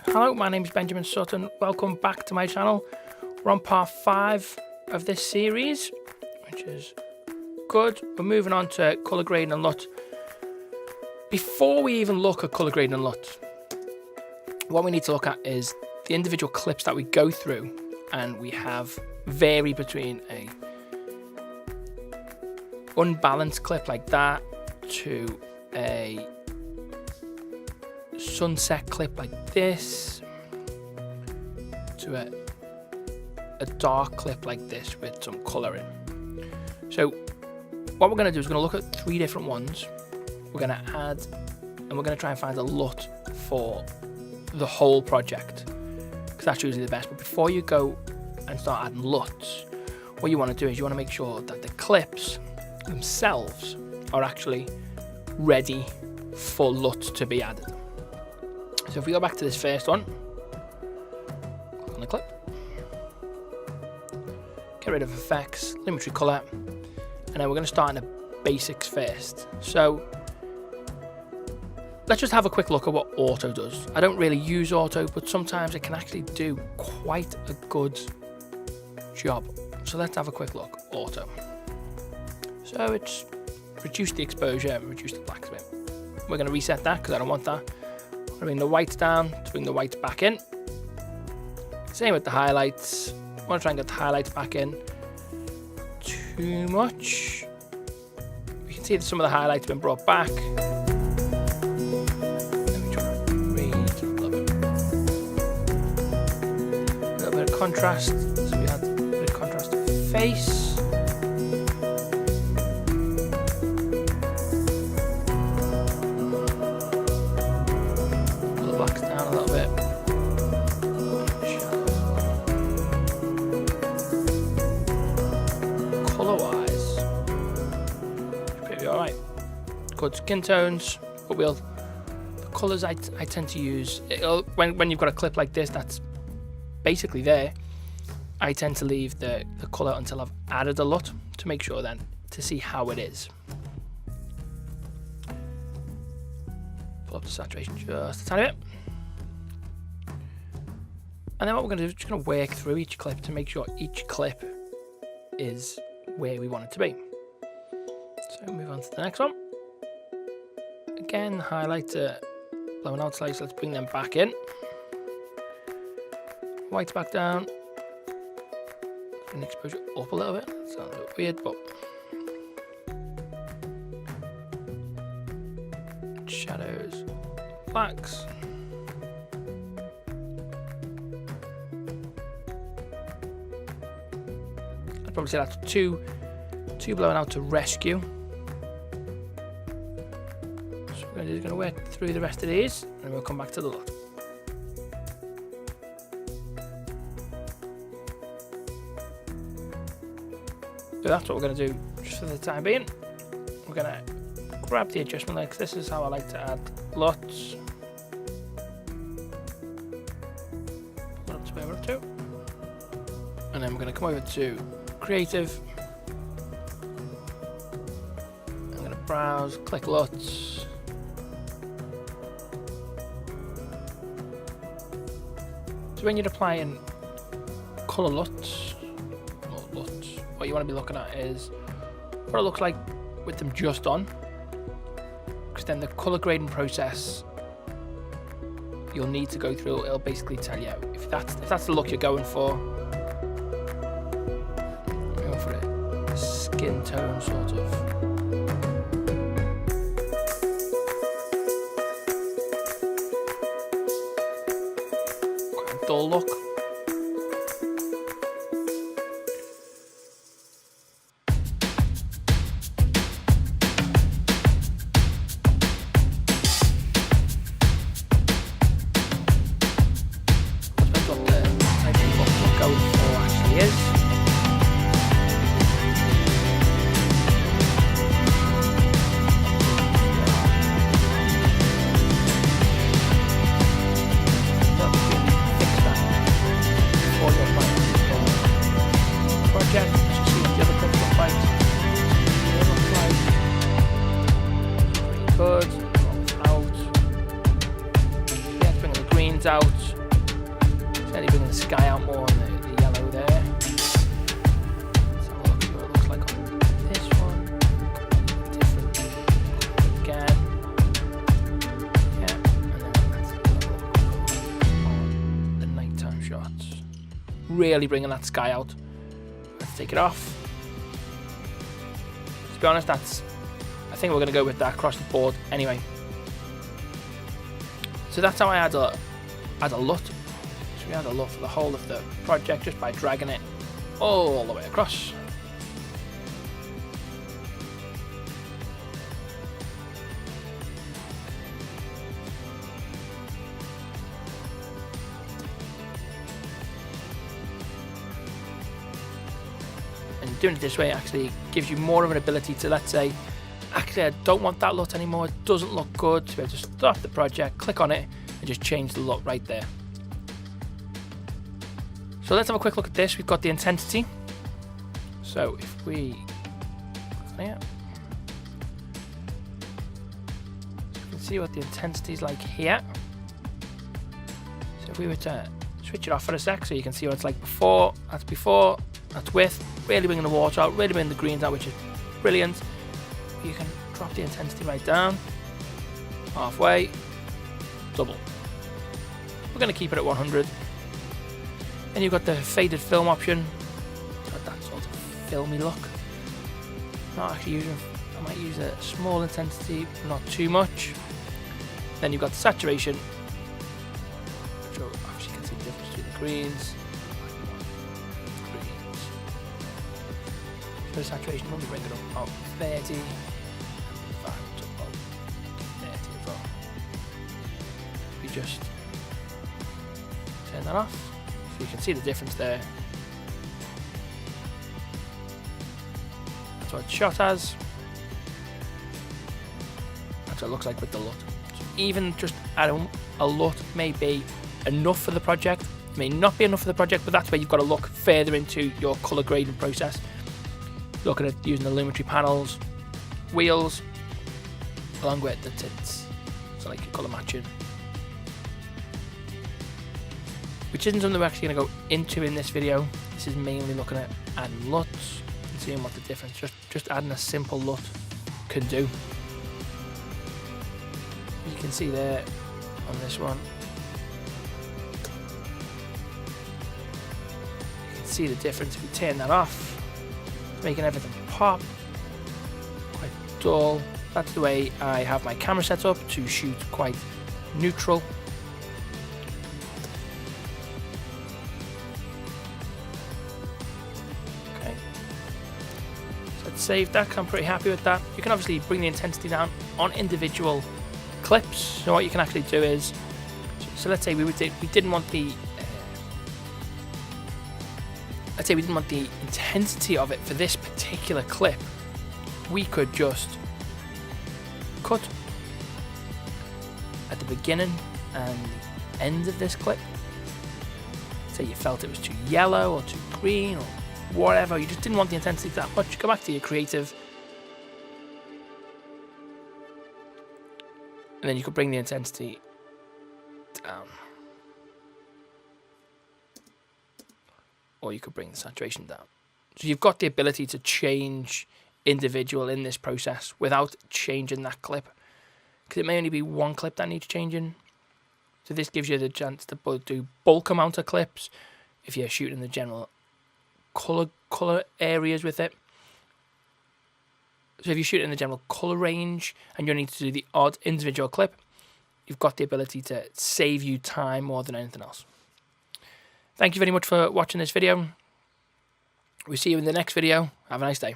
Hello, my name is Benjamin Sutton. Welcome back to my channel. We're on part 5 of this series, which is good. We're moving on to colour grading and LUTs. Before we even look at colour grading and LUTs, what we need to look at is the individual clips that we go through, and we have vary between a unbalanced clip like that to a sunset clip like this to a dark clip like this with some colour in. So what we're going to do is we're going to look at 3 different ones. We're going to add and we're going to try and find a LUT for the whole project, because that's usually the best. But before you go and start adding LUTs, what you want to do is you want to make sure that the clips themselves are actually ready for LUTs to be added. So if we go back to this first one, click on the clip, get rid of effects, limitary colour, and then we're going to start in the basics first. So let's just have a quick look at what auto does. I don't really use auto, but sometimes it can actually do quite a good job. So let's have a quick look. Auto. So it's reduced the exposure and reduced the blacks a bit. We're going to reset that because I don't want that. I'm going to bring the whites down to bring the whites back in. Same with the highlights. I want to try and get the highlights back in. Too much. You can see that some of the highlights have been brought back. Let me try to read a little bit of contrast. So we had a bit of contrast to the face. Good skin tones, but the colours I tend to use, when you've got a clip like this that's basically there, I tend to leave the colour until I've added a LUT to make sure then to see how it is. Pull up the saturation just a tiny bit. And then what we're going to do is just going to work through each clip to make sure each clip is where we want it to be. So move on to the next one. Again, highlights are blowing out slightly, so let's bring them back in. Whites back down. Bring the exposure up a little bit. Sounds a bit weird, but shadows, blacks. I'd probably say that's two blowing out to rescue. We're just going to work through the rest of these and we'll come back to the LUT. So that's what we're going to do just for the time being. We're going to grab the adjustment legs. This is how I like to add LUTs. Pull it up to where we're up to. And then we're going to come over to Creative. I'm going to browse, click LUTs. When you're applying colour LUTs, what you want to be looking at is what it looks like with them just on, because then the colour grading process you'll need to go through, it'll basically tell you if that's the look you're going for. Go for a skin tone sort of. Dull look. Depends what the type of look we're going for actually is. greens out. Certainly bringing the sky out more on the yellow there. Let's have a look at what it looks like on this one. Different again. Yeah, and then let's have a look on the nighttime shots. Really bringing that sky out. Let's take it off. To be honest, I think we're going to go with that across the board anyway. So that's how I add a LUT. So we add a LUT for the whole of the project just by dragging it all the way across. And doing it this way actually gives you more of an ability to, let's say, actually I don't want that LUT anymore, it doesn't look good, so I just stop the project, click on it, and just change the LUT right there. So let's have a quick look at this. We've got the intensity. So if we click on it, you can see what the intensity is like here. So if we were to switch it off for a sec, so you can see what it's like before, that's with, really bringing the water out, really bringing the greens out, which is brilliant. You can drop the intensity right down, halfway, double. We're going to keep it at 100. Then you've got the faded film option. Got that sort of filmy look. Not actually using, I might use a small intensity, not too much. Then you've got the saturation, which obviously you can see the difference between the greens. So the saturation, let me bring it up about 30. We just turn that off, so you can see the difference there. That's what it's shot as. That's what it looks like with the LUT. So even just adding a LUT may be enough for the project, may not be enough for the project, but that's where you've got to look further into your colour grading process. Looking at using the lumetri panels, wheels, along with the tints, so like your colour matching. Which isn't something we're actually going to go into in this video. This is mainly looking at adding LUTs and seeing what the difference, just adding a simple LUT can do. You can see there on this one. You can see the difference if you turn that off. It's making everything pop. Quite dull. That's the way I have my camera set up, to shoot quite neutral. Okay. So let's save that. I'm pretty happy with that. You can obviously bring the intensity down on individual clips. So what you can actually do is, so let's say we didn't want the intensity of it for this particular clip. We could just cut at the beginning and the end of this clip. Say you felt it was too yellow or too green or whatever, you just didn't want the intensity that much. Go back to your creative, and then you could bring the intensity down, or you could bring the saturation down. So you've got the ability to change individual in this process without changing that clip, because it may only be one clip that needs changing. So this gives you the chance to do bulk amount of clips if you're shooting the general color areas with it. So if you shoot in the general color range and you need to do the odd individual clip, you've got the ability to save you time more than anything else. Thank you very much for watching this video. We'll see you in the next video. Have a nice day.